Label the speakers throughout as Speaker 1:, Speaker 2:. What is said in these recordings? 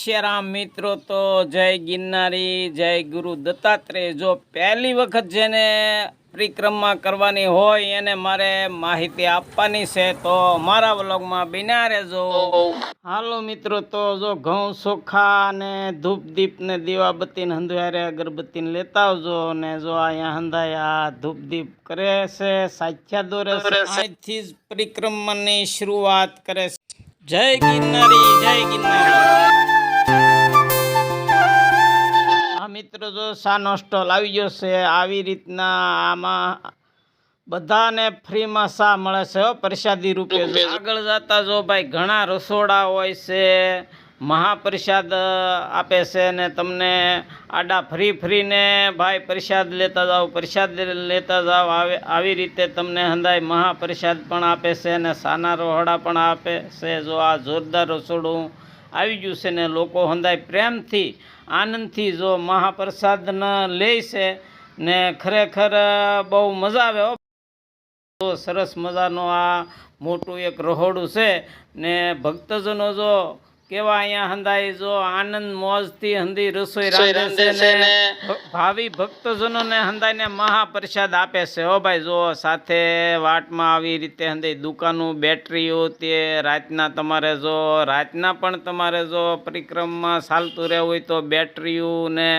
Speaker 1: સિયારામ મિત્રો, તો જય ગિરનારી, જય ગુરુ દત્તાત્રેય। જો પહેલી વખત જેને પરિક્રમા કરવાની હોય એને મારે માહિતી આપવાની છે, તો મારા વ્લોગમાં બિના રહેજો। હાલો મિત્રો, તો જો ઘઉં ચોખા ને ધૂપ દીપ ને દીવાબત્તી ને હંધુયારે અગરબત્તી ને લેતા આવજો। ને જો અહીંયા હંધાય આ ધૂપ દીપ કરે છે, સાચ્યા દોરે છે, અહીંથી જ પરિક્રમાની શરૂઆત કરે છે। જય ગિરનારી, જય ગિરનારી। આ મિત્રો જો સાનો સ્ટોલ આવી ગયો છે। આવી રીતના આમાં બધાને ફ્રીમાં સા મળે છે પ્રસાદી રૂપે। આગળ જતા જો ભાઈ ઘણા રસોડા હોય છે, મહાપ્રસાદ આપે છે ને તમને આડા ફ્રીને ભાઈ પ્રસાદ લેતા જાઓ, પ્રસાદ લેતા જાઓ। આવી રીતે તમને હંધાય મહાપ્રસાદ પણ આપે છે ને સાના રોહડા પણ આપે છે। જો આ જોરદાર રસોડું આવી ગયું છે ને લોકો હંધાય પ્રેમથી આનંદથી જો મહાપ્રસાદ લે છે ને ખરેખર બહુ મજા આવે। તો સરસ મજાનો આ મોટું એક રહોડું છે ને ભક્તજનો જો કેવા અહીંયા હંધાય જો આનંદ મોજથી હંધી રસોઈ રાંધે છે ને ભાવિ ભક્તજનોને હંધાઈને મહાપ્રસાદ આપે છે। હો ભાઈ જો સાથે વાટમાં આવી રીતે હંધાઈ દુકાનો બેટરીઓ તે રાતના તમારે જો રાતના પણ તમારે જો પરિક્રમમાં ચાલતું રહેવું હોય તો બેટરીઓ ને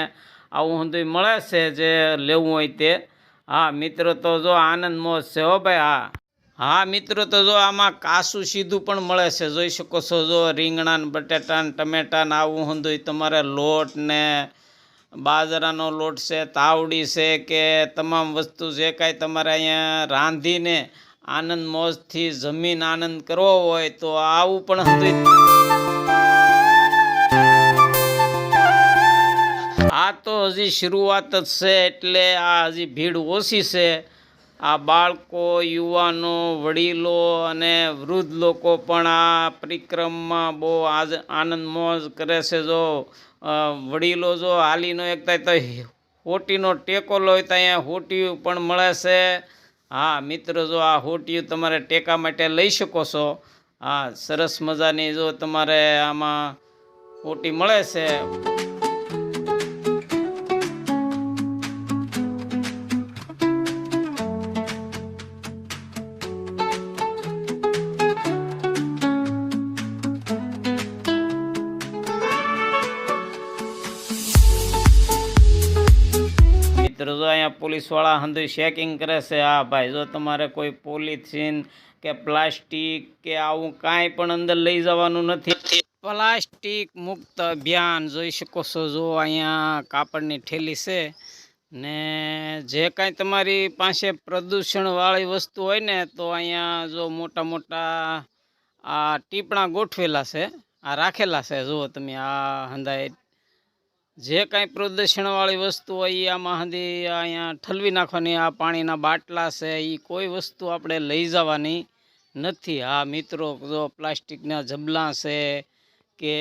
Speaker 1: આવું હંધું મળે છે જે લેવું હોય તે। હા મિત્રો, તો જો આનંદ મોજ છે। હો ભાઈ હા મિત્રો, તો જો આમાં કાસું સીધું પણ મળે છે, જોઈ શકો છો। જો રીંગણા ને બટેટા ને ટમેટા ને આવું હંધું તમારે લોટ ને બાજરાનો લોટ છે, તાવડી છે કે તમામ વસ્તુ જે કાંઈ તમારે અહીંયા રાંધીને આનંદ મોજથી જમીન આનંદ કરવો હોય તો આવું પણ હંધું। આ તો હજી શરૂઆત જ છે એટલે આ હજી ભીડ ઓછી છે। આ બાળકો, યુવાનો, વડીલો અને વૃદ્ધ લોકો પણ આ પરિક્રમામાં બહુ આનંદ મોજ કરે છે। જો વડીલો જો હાલીનો એક થાય તો હોટીનો ટેકો લો તો અહીંયા હોટીયું પણ મળે છે। હા મિત્રો, જો આ હોટીયું તમારે ટેકા માટે લઈ શકો છો। હા સરસ મજાની જો તમારે આમાં હોટી મળે છે। મિત્રો જો અહીંયા પોલીસવાળા હંધું ચેકિંગ કરે છે। હા ભાઈ, જો તમારે કોઈ પોલિથીન કે પ્લાસ્ટિક કે આવું કાંઈ પણ અંદર લઈ જવાનું નથી। પ્લાસ્ટિક મુક્ત અભિયાન જોઈ શકો છો। જો અહીંયા કાપડની થેલી છે ને જે કાંઈ તમારી પાસે પ્રદૂષણવાળી વસ્તુ હોય ને તો અહીંયા જો મોટા મોટા આ ટીપણા ગોઠવેલા છે, આ રાખેલા છે। જુઓ તમે આ હંધાય જે કાંઈ પ્રદૂષણવાળી વસ્તુ હોય એ આમાં હંધી અહીંયા ઠલવી નાખવાની। આ પાણીના બાટલા છે એ કોઈ વસ્તુ આપણે લઈ જવાની નથી। હા મિત્રો, જો પ્લાસ્ટિકના જબલા છે કે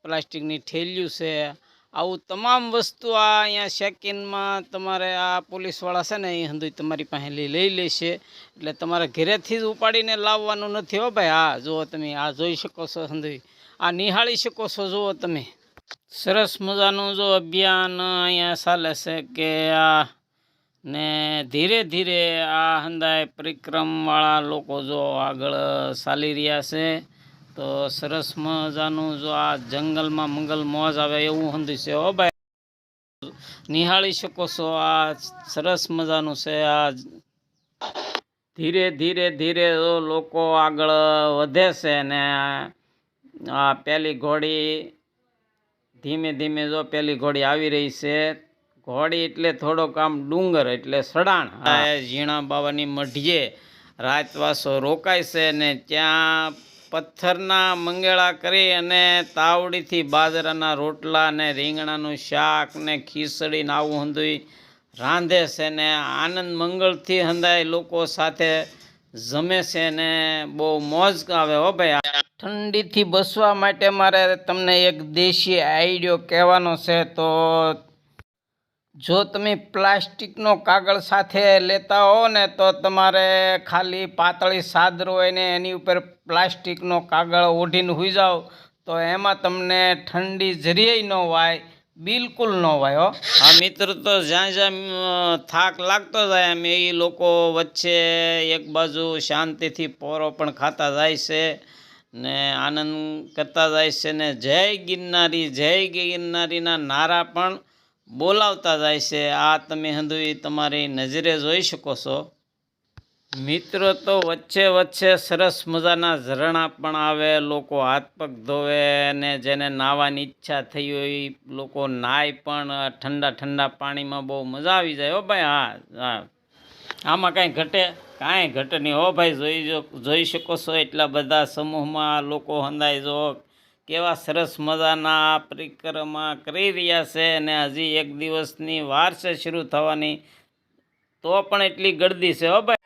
Speaker 1: પ્લાસ્ટિકની થેલીઓ છે, આવું તમામ વસ્તુ આ અહીંયા સેકન્ડમાં તમારે આ પોલીસવાળા છે ને એ હંધું તમારી પાસે લઈ લેશે, એટલે તમારે ઘરેથી જ ઉપાડીને લાવવાનું નથી। હો ભાઈ હા, જુઓ તમે આ જોઈ શકો છો, હંધું આ નિહાળી શકો છો। જુઓ તમે સરસ મજાનું જો અભિયાન અહીંયા ચાલે છે કે આ ને ધીરે ધીરે આ હંધાય પરિક્રમવાળા લોકો જો આગળ ચાલી રહ્યા છે। તો સરસ મજાનું જો આ જંગલમાં મંગલ મોજ આવે એવું હંધું છે। હો ભાઈ નિહાળી શકો છો, આ સરસ મજાનું છે। આ ધીરે ધીરે ધીરે લોકો આગળ વધે છે ને આ પેલી ઘોડી ધીમે ધીમે જો પેલી ઘોડી આવી રહી છે। ઘોડી એટલે થોડોક આમ ડુંગર એટલે સડાણ। ઝીણા બાવાની મઢીએ રાતવાસો રોકાય છે ને ત્યાં પથ્થરના મંગેળા કરી અને તાવડીથી બાજરાના રોટલા ને રીંગણાનું શાક ને ખીચડી ને આવું હંધું રાંધે છે ને આનંદ મંગળથી હંધાય લોકો સાથે જમે છે ને બહુ મોજ આવે। હો ભાઈ, ઠંડીથી બચવા માટે મારે તમને એક દેશી આઈડિયો કહેવાનો છે। તો જો તમે પ્લાસ્ટિકનો કાગળ સાથે લેતા હો ને તો તમારે ખાલી પાતળી ચાદર હોય ને એની ઉપર પ્લાસ્ટિકનો કાગળ ઓઢીને સૂઈ જાઓ તો એમાં તમને ઠંડી જરીય ન વાય, બિલકુલ ન વાય હો. આ મિત્ર તો જ્યાં જ્યાં થાક લાગતો જાય એમ એ લોકો વચ્ચે એક બાજુ શાંતિથી પોરો પણ ખાતા જાય છે ને આનંદ કરતા જાય છે ને જય ગિરનારીના નારા પણ બોલાવતા જાય છે. આ તમે હંધુઈ તમારી નજરે જોઈ શકો છો. મિત્રો તો વચ્ચે વચ્ચે સરસ મજાના ઝરણા પણ આવે, લોકો હાથ પગ ધોવે અને જેને નાહવાની ઈચ્છા થઈ હોય લોકો નાય પણ. ઠંડા ઠંડા પાણીમાં બહુ મજા આવી જાય હો ભાઈ. હા, આમાં કાંઈ ઘટે નહીં હો ભાઈ. જોઈ શકો છો એટલા બધા સમૂહમાં લોકો હંધાઈ જો કેવા સરસ મજાના પરિક્રમા કરી રહ્યા છે અને હજી એક દિવસની વાર છે શરૂ થવાની, તો પણ એટલી ગળદી છે હો ભાઈ.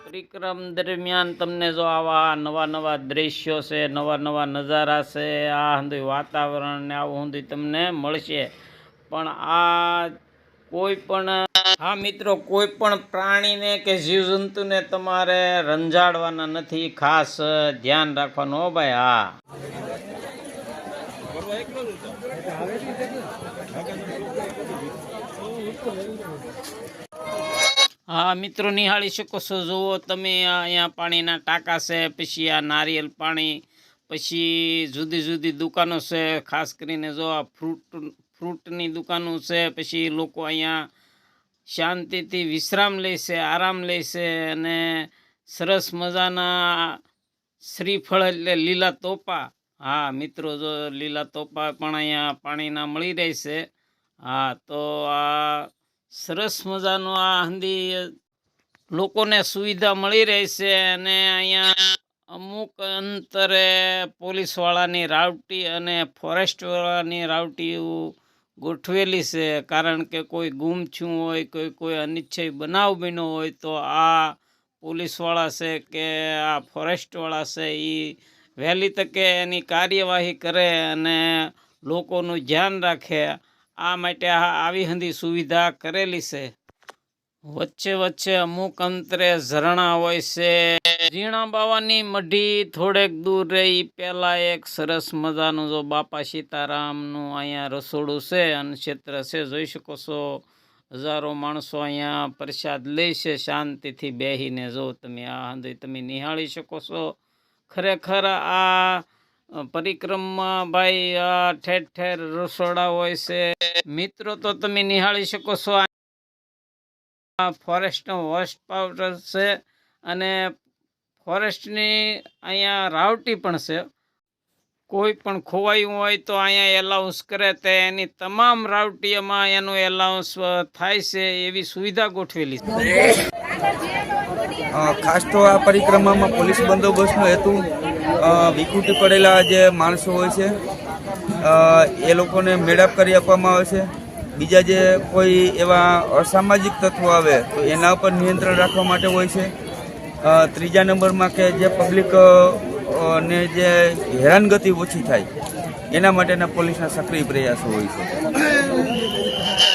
Speaker 1: પરિક્રમ દરમિયાન તમને જો આવા નવા નવા દ્રશ્યો છે, નવા નવા નજારા છે, આ હંધુય વાતાવરણ ને આવું હંધુય તમને મળશે. પણ આ કોઈ પણ મિત્રો કોઈ પણ પ્રાણીને કે જીવજંતુને તમારે રંજાડવાના નથી, ખાસ ધ્યાન રાખવાનું હો ભાઈ. હા મિત્રો નિહાળી શકો છો. જુઓ તમે અહીંયા પાણીના ટાંકા છે, પછી આ નારિયેલ પાણી, પછી જુદી જુદી દુકાનો છે, ખાસ કરીને જો આ ફ્રૂટની દુકાનો છે. પછી લોકો અહીંયા શાંતિથી વિશ્રામ લે છે, આરામ લે છે અને સરસ મજાના શ્રીફળ એટલે લીલા તોપા. હા મિત્રો જો લીલા તોપા પણ અહીંયા પાણીના મળી રહેશે. હા, તો આ સરસ મજાનું આ હંધી લોકોને સુવિધા મળી રહી છે અને અહીંયા અમુક અંતરે પોલીસવાળાની રાવટી અને ફોરેસ્ટવાળાની રાવટી ગોઠવેલી છે. કારણ કે કોઈ ગુમ થયું હોય, કોઈ અનિચ્છનીય બનાવ બન્યો હોય તો આ પોલીસવાળા છે કે આ ફોરેસ્ટવાળા છે એ વહેલી તકે એની કાર્યવાહી કરે અને લોકોનું ધ્યાન રાખે. આ માટે આવી હંધી સુવિધા કરેલી છે. વચ્ચે વચ્ચે અમુક અંતરે ઝરણા હોય છે. ઝીણા બાવાની મઢી થોડેક દૂર રહી પહેલાં એક સરસ મજાનું જો બાપા સીતારામનું અહીંયા રસોડું છે અને ક્ષેત્ર છે, જોઈ શકો છો. હજારો માણસો અહીંયા પ્રસાદ લે છે શાંતિથી બેસીને. જો તમે આ હંધુય તમે નિહાળી શકો છો. ખરેખર આ પરિક્રમમાં ભાઈ આ ઠેર ઠેર રસોડા હોય છે. મિત્રો તો તમે નિહાળી શકો છો. ફોરેસ્ટનો હોસ્ટ પાવર છે અને ફોરેસ્ટની અહીંયા રાવટી પણ છે. કોઈ પણ ખોવાયું હોય તો અહીંયા એલાઉન્સ કરે તો એની તમામ રાવટીઓમાં એનું એલાઉન્સ થાય છે, એવી સુવિધા ગોઠવેલી છે.
Speaker 2: ખાસ તો આ પરિક્રમામાં પોલીસ બંદોબસ્તનો હેતુ વિખૂટી પડેલા જે માણસો હોય છે એ લોકોને મેળાપ કરી આપવામાં આવે છે. બીજા જે કોઈ એવા અસામાજિક તત્વો આવે તો એના ઉપર નિયંત્રણ રાખવા માટે હોય છે. ત્રીજા નંબરમાં કે જે પબ્લિક ને જે હેરાનગતિ ઓછી થાય એના માટેના પોલીસના સક્રિય પ્રયાસો હોય છે.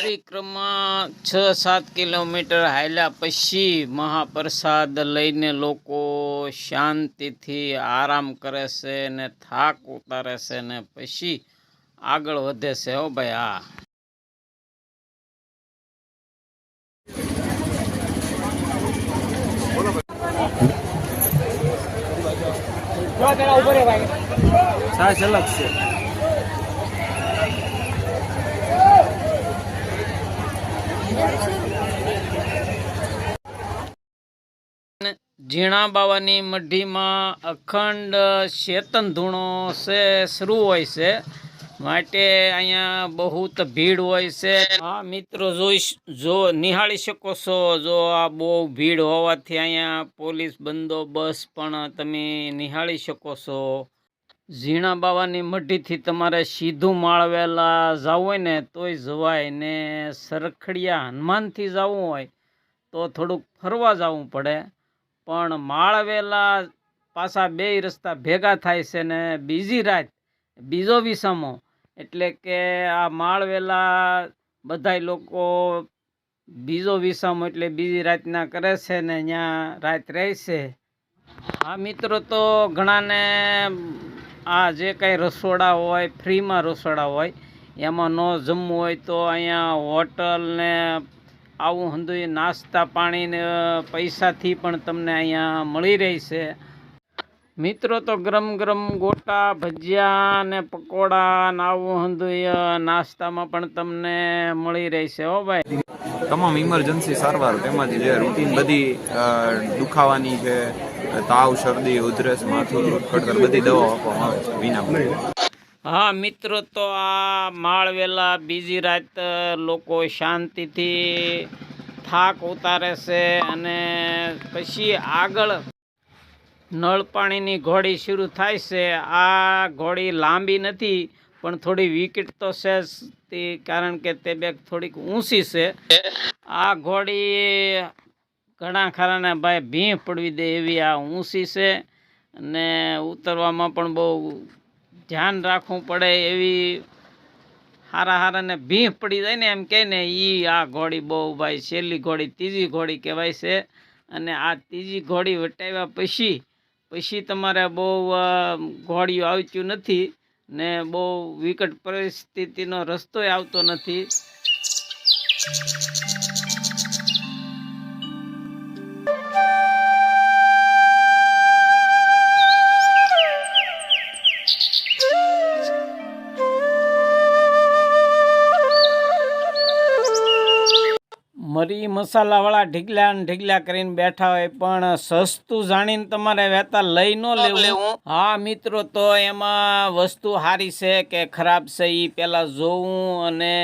Speaker 1: પરિક્રમા 6-7 કિલોમીટર હાલ્યા પછી મહાપ્રસાદ લઈને લોકો શાંતિથી આરામ કરે છે ને થાક ઉતારે છે ને પછી આગળ વધે છે હો ભાઈ.
Speaker 2: સાસ અલગ છે.
Speaker 1: ઝીણા બાવાની મઢીમાં અખંડ ચેતન ધૂણો છે શરૂ હોય છે, માટે અહીંયા બહુ ભીડ હોય છે. હા મિત્રો જો નિહાળી શકો છો. જો આ બહુ ભીડ હોવાથી અહીંયા પોલીસ બંદોબસ્ત પણ તમે નિહાળી શકો છો. ઝીણા બાવાની મઢીથી તમારે સીધું માળવેલા જવું હોય ને તોય જવાય ને સરખડિયા હનુમાનથી જવું હોય તો થોડુંક ફરવા જવું પડે, પણ માળવેલા પાછા બેય રસ્તા ભેગા થાય છે ને બીજી રાત બીજો વિસામો, એટલે કે આ માળવેલા બધાય લોકો બીજો વિસામો એટલે બીજી રાતના કરે છે ને ત્યાં રાત રહે છે. હા મિત્રો, તો ઘણાને આ જે કાંઈ રસોડા હોય ફ્રીમાં રસોડા હોય એમાં ન જમવું હોય તો અહીંયા હોટલ ને આવું હંધુય નાસ્તા પાણી ને પૈસાથી પણ તમને અહીંયા મળી રહી છે. મિત્રો, તો ગરમ ગરમ ગોટા ભજીયા ને પકોડા ને આવું હંધુય નાસ્તામાં પણ તમને મળી રહી છે. હો ભાઈ,
Speaker 3: તમામ ઇમરજન્સી સારવાર તેમજ જે રૂટીન બધી દુખાવાની છે, તાવ, શરદી, ઉધરસ, માથું કડકડ બધી દવાઓ આપવામાં આવે છે વિનામૂલ્યે.
Speaker 1: હા મિત્રો, તો આ માળવેલા બીજી રાત લોકો શાંતિથી થાક ઉતારે છે અને પછી આગળ નળ પાણીની ઘોડી શરૂ થાય છે. આ ઘોડી લાંબી નથી પણ થોડી વિકેટ તો છે જ, કારણ કે તે બેગ થોડીક ઊંચી છે. આ ઘોડી ઘણા ખરાને ભાઈ ભીં પડવી દે એવી આ ઊંચી છે અને ઉતરવામાં પણ બહુ ધ્યાન રાખવું પડે એવી હારાને ભીં પડી જાય ને એમ કહે ને એ આ ઘોડી બહુ ભાઈ છેલ્લી ઘોડી ત્રીજી ઘોડી કહેવાય છે. અને આ ત્રીજી ઘોડી વટાવ્યા પછી તમારે બહુ ઘોડીઓ આવતું નથી ને બહુ વિકટ પરિસ્થિતિનો રસ્તોય આવતો નથી. મરી મસાલાવાળા ઢીગલા કરીને બેઠા હોય પણ સસ્તું જાણીને તમારે વેતા લઈ ન લેવું. હા મિત્રો, તો એમાં વસ્તુ સારી છે કે ખરાબ છે એ પહેલાં જોવું અને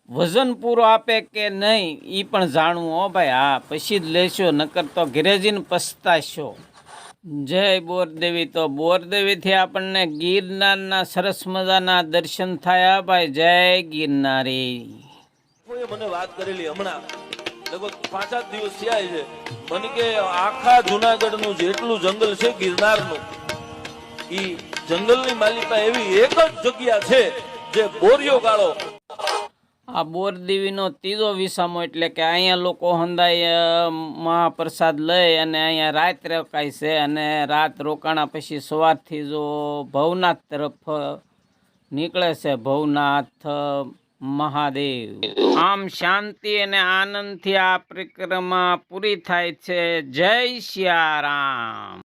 Speaker 1: વજન પૂરો આપે કે નહીં એ પણ જાણવું. હો ભાઈ, હા પછી જ લેશો, નકર તો ઘરે જઈને પસ્તાશો. જય બોરદેવી. તો બોરદેવીથી આપણને ગિરનારના સરસ મજાના દર્શન થયા ભાઈ. જય ગિરનારી.
Speaker 4: મને વાત કરેલી હમણાં લગભગ 5-7 દિવસ થયા છે. મને કે આખા જુનાગઢનું જેટલું જંગલ છે ગિરનારનું, ઈ જંગલની માલિકા એવી એક જ જગ્યા છે જે બોરિયો ગાળો.
Speaker 1: આ બોરદેવીનો ત્રીજો વિસામો એટલે કે અહીંયા લોકો હંદાય મહાપ્રસાદ લઈ અને અહીંયા રાત રોકાય છે અને રાત રોકાણા પછી સવારથી જો ભવનાથ તરફ નીકળે છે. ભવનાથ મહાદેવ. આમ શાંતિ અને આનંદથી આ પરિક્રમા પૂરી થાય છે. જય સિયારામ.